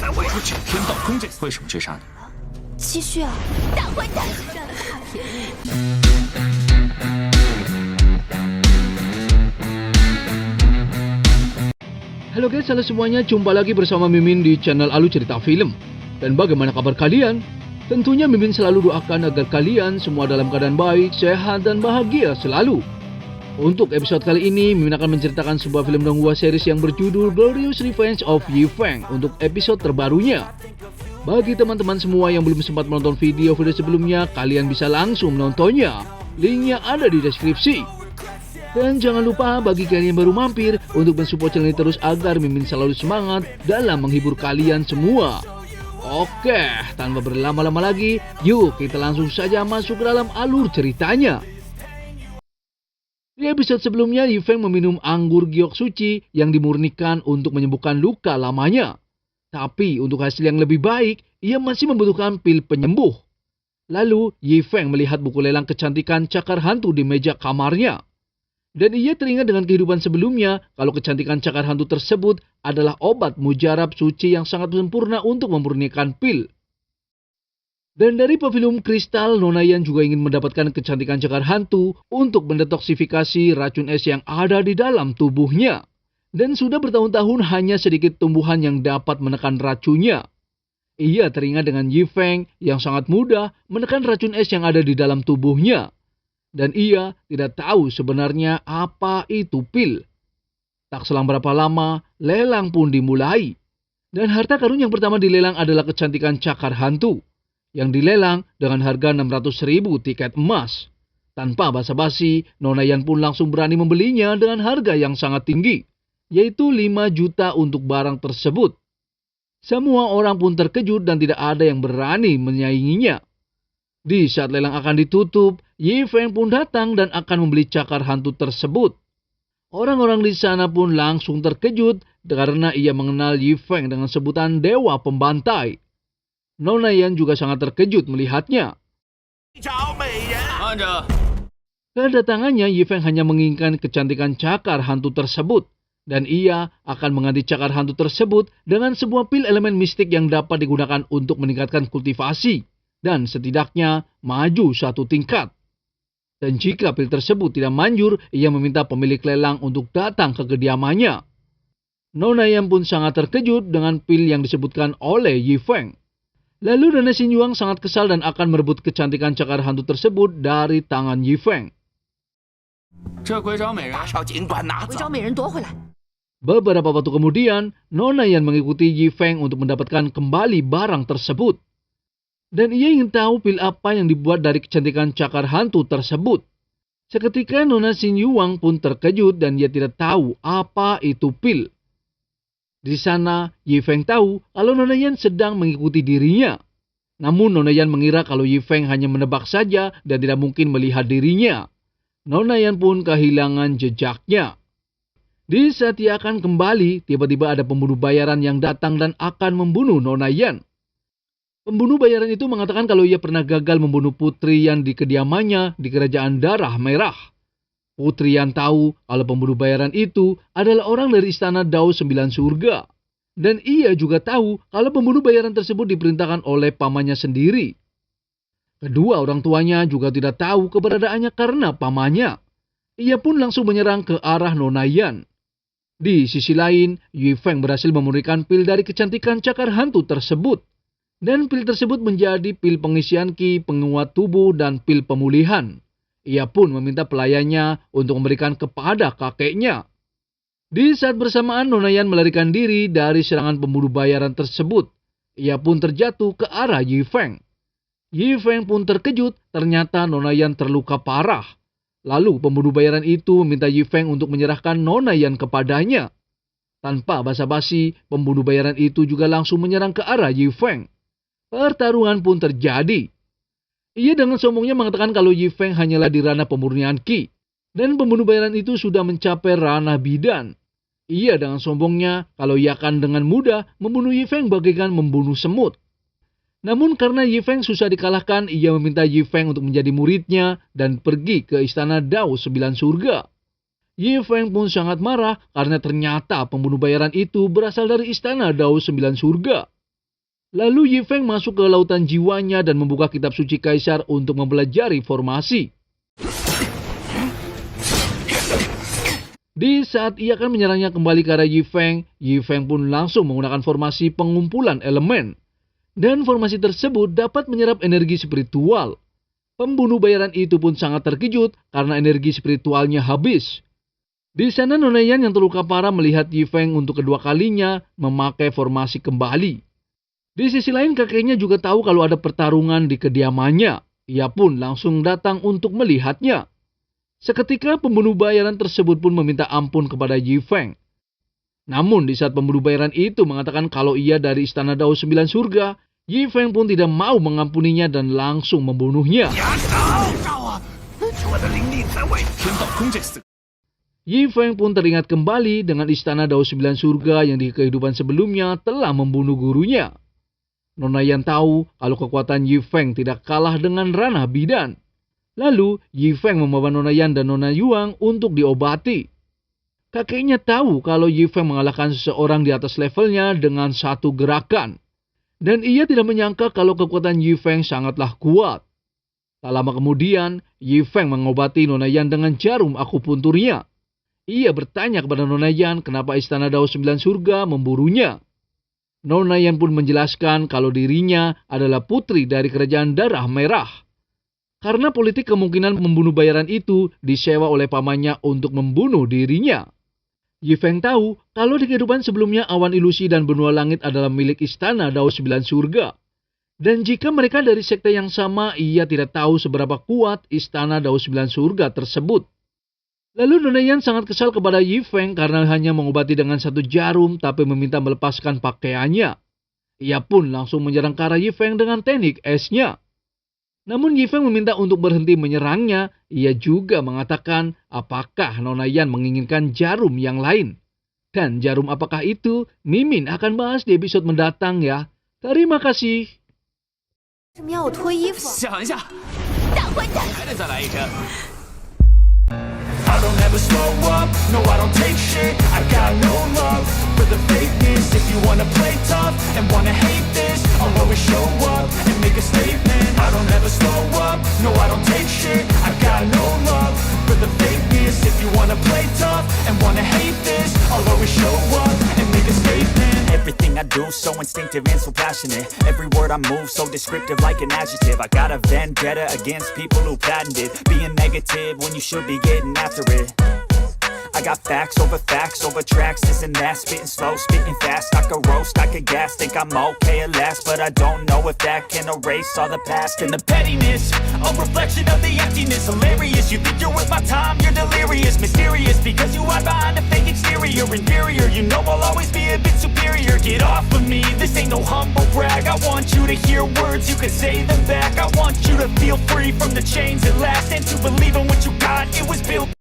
我只听到空这，为什么追杀你？继续啊！大混蛋！ Halo guys, halo semuanya, jumpa lagi bersama Mimin di channel Alu Cerita Film. Dan bagaimana kabar kalian? Tentunya Mimin selalu doakan agar kalian semua dalam keadaan baik, sehat, dan bahagia selalu. Untuk episode kali ini, Mimin akan menceritakan sebuah film donghua series yang berjudul Glorious Revenge of Yi Feng untuk episode terbarunya. Bagi teman-teman semua yang belum sempat menonton video sebelumnya, kalian bisa langsung menontonnya. Linknya ada di deskripsi. Dan jangan lupa bagi kalian yang baru mampir untuk mensupport channel ini terus agar Mimin selalu semangat dalam menghibur kalian semua. Oke, tanpa berlama-lama lagi, yuk kita langsung saja masuk ke dalam alur ceritanya. Di episode sebelumnya, Yi Feng meminum anggur giok suci yang dimurnikan untuk menyembuhkan luka lamanya. Tapi untuk hasil yang lebih baik, ia masih membutuhkan pil penyembuh. Lalu, Yi Feng melihat buku lelang kecantikan cakar hantu di meja kamarnya. Dan ia teringat dengan kehidupan sebelumnya kalau kecantikan cakar hantu tersebut adalah obat mujarab suci yang sangat sempurna untuk memurnikan pil. Dan dari pavilion kristal, Nona Yan juga ingin mendapatkan kecantikan cakar hantu untuk mendetoksifikasi racun es yang ada di dalam tubuhnya. Dan sudah bertahun-tahun hanya sedikit tumbuhan yang dapat menekan racunnya. Ia teringat dengan Yi Feng yang sangat mudah menekan racun es yang ada di dalam tubuhnya. Dan ia tidak tahu sebenarnya apa itu pil. Tak selang berapa lama, lelang pun dimulai. Dan harta karun yang pertama dilelang adalah kecantikan cakar hantu. Yang dilelang dengan harga 600.000 tiket emas. Tanpa basa-basi, Nona Yan pun langsung berani membelinya dengan harga yang sangat tinggi. Yaitu 5 juta untuk barang tersebut. Semua orang pun terkejut dan tidak ada yang berani menyainginya. Di saat lelang akan ditutup, Yi Feng pun datang dan akan membeli cakar hantu tersebut. Orang-orang di sana pun langsung terkejut karena ia mengenal Yi Feng dengan sebutan Dewa Pembantai. Nona Yan juga sangat terkejut melihatnya. Kedatangannya, Yi Feng hanya menginginkan kecantikan cakar hantu tersebut. Dan ia akan mengganti cakar hantu tersebut dengan sebuah pil elemen mistik yang dapat digunakan untuk meningkatkan kultivasi. Dan setidaknya maju satu tingkat. Dan jika pil tersebut tidak manjur, ia meminta pemilik lelang untuk datang ke kediamannya. Nona Yan pun sangat terkejut dengan pil yang disebutkan oleh Yi Feng. Lalu Nona Xin Yuang sangat kesal dan akan merebut kecantikan cakar hantu tersebut dari tangan Yi Feng. Beberapa waktu kemudian, Nona Yan mengikuti Yi Feng untuk mendapatkan kembali barang tersebut. Dan ia ingin tahu pil apa yang dibuat dari kecantikan cakar hantu tersebut. Seketika Nona Xin Yuang pun terkejut dan ia tidak tahu apa itu pil. Di sana, Yi Feng tahu kalau Nona Yan sedang mengikuti dirinya. Namun Nona Yan mengira kalau Yi Feng hanya menebak saja dan tidak mungkin melihat dirinya. Nona Yan pun kehilangan jejaknya. Di saat ia akan kembali, tiba-tiba ada pembunuh bayaran yang datang dan akan membunuh Nona Yan. Pembunuh bayaran itu mengatakan kalau ia pernah gagal membunuh putri Yan di kediamannya di kerajaan darah merah. Putri Yan tahu kalau pembunuh bayaran itu adalah orang dari istana Dao 9 surga. Dan ia juga tahu kalau pembunuh bayaran tersebut diperintahkan oleh pamannya sendiri. Kedua orang tuanya juga tidak tahu keberadaannya karena pamannya. Ia pun langsung menyerang ke arah Nona Yan. Di sisi lain, Yi Feng berhasil memurnikan pil dari kecantikan cakar hantu tersebut. Dan pil tersebut menjadi pil pengisian ki, penguat tubuh, dan pil pemulihan. Ia pun meminta pelayannya untuk memberikan kepada kakeknya. Di saat bersamaan, Nona Yan melarikan diri dari serangan pembunuh bayaran tersebut. Ia pun terjatuh ke arah Yi Feng. Yi Feng pun terkejut, ternyata Nona Yan terluka parah. Lalu pembunuh bayaran itu meminta Yi Feng untuk menyerahkan Nona Yan kepadanya. Tanpa basa-basi, pembunuh bayaran itu juga langsung menyerang ke arah Yi Feng. Pertarungan pun terjadi. Ia dengan sombongnya mengatakan kalau Yi Feng hanyalah di ranah pemurnian ki. Dan pembunuh bayaran itu sudah mencapai ranah bidan. Ia dengan sombongnya kalau ia akan dengan mudah membunuh Yi Feng bagaikan membunuh semut. Namun karena Yi Feng susah dikalahkan, ia meminta Yi Feng untuk menjadi muridnya dan pergi ke istana Dao 9 surga. Yi Feng pun sangat marah karena ternyata pembunuh bayaran itu berasal dari istana Dao 9 surga. Lalu Yifeng masuk ke lautan jiwanya dan membuka kitab suci kaisar untuk mempelajari formasi. Di saat ia akan menyerangnya kembali ke arah Yifeng, Yifeng pun langsung menggunakan formasi pengumpulan elemen. Dan formasi tersebut dapat menyerap energi spiritual. Pembunuh bayaran itu pun sangat terkejut karena energi spiritualnya habis. Di sana Nona Yan yang terluka parah melihat Yifeng untuk kedua kalinya memakai formasi kembali. Di sisi lain kakeknya juga tahu kalau ada pertarungan di kediamannya. Ia pun langsung datang untuk melihatnya. Seketika pembunuh bayaran tersebut pun meminta ampun kepada Yifeng. Namun di saat pembunuh bayaran itu mengatakan kalau ia dari Istana Dao 9 Surga, Yifeng pun tidak mau mengampuninya dan langsung membunuhnya. Yifeng pun teringat kembali dengan Istana Dao 9 Surga yang di kehidupan sebelumnya telah membunuh gurunya. Nona Yan tahu kalau kekuatan Yifeng tidak kalah dengan ranah bidan. Lalu, Yifeng membawa Nona Yan dan Nona Yuang untuk diobati. Kakeknya tahu kalau Yifeng mengalahkan seseorang di atas levelnya dengan satu gerakan. Dan ia tidak menyangka kalau kekuatan Yifeng sangatlah kuat. Tak lama kemudian, Yifeng mengobati Nona Yan dengan jarum akupunturnya. Ia bertanya kepada Nona Yan kenapa Istana Dao 9 Surga memburunya. Nona Yan pun menjelaskan kalau dirinya adalah putri dari kerajaan darah merah. Karena politik kemungkinan membunuh bayaran itu disewa oleh pamannya untuk membunuh dirinya. Yifeng tahu kalau di kehidupan sebelumnya awan ilusi dan benua langit adalah milik Istana Dao 9 Surga. Dan jika mereka dari sekte yang sama, ia tidak tahu seberapa kuat Istana Dao 9 Surga tersebut. Lalu Nona Yan sangat kesal kepada Yifeng karena hanya mengobati dengan satu jarum tapi meminta melepaskan pakaiannya. Ia pun langsung menyerang ke arah Yifeng dengan teknik esnya. Namun Yifeng meminta untuk berhenti menyerangnya. Ia juga mengatakan apakah Nona Yan menginginkan jarum yang lain. Dan jarum apakah itu? Mimin akan bahas di episode mendatang ya. Terima kasih. 为什么要我脱衣服？想一下，大混蛋！还得再来一针。 I don't ever slow up, no I don't take shit. I got no love for the fakeness. If you wanna play tough and wanna hate this, I'll always show up and make a statement. I don't ever slow up, no I don't take shit. I got no love for the fakeness. If you wanna play tough and wanna hate this, I'll always show up and make a statement. Everything I do so instinctive and so passionate. Every word I move so descriptive like an adjective. I got a vendetta against people who patented being negative when you should be getting after it. I got facts over tracks, this and that. Spitting slow, spitting fast. I could roast, I could gas. Think I'm okay at last, but I don't know if that can erase all the past. And the pettiness, a reflection of the emptiness. Hilarious, you think you're worth my time, you're delirious. Mysterious, because you hide behind a fake exterior. Inferior, you know I'll always be a bit superior. Get off of me, this ain't no humble brag. I want you to hear words, you can say them back. I want you to feel free from the chains at last, and to believe in what you got, it was built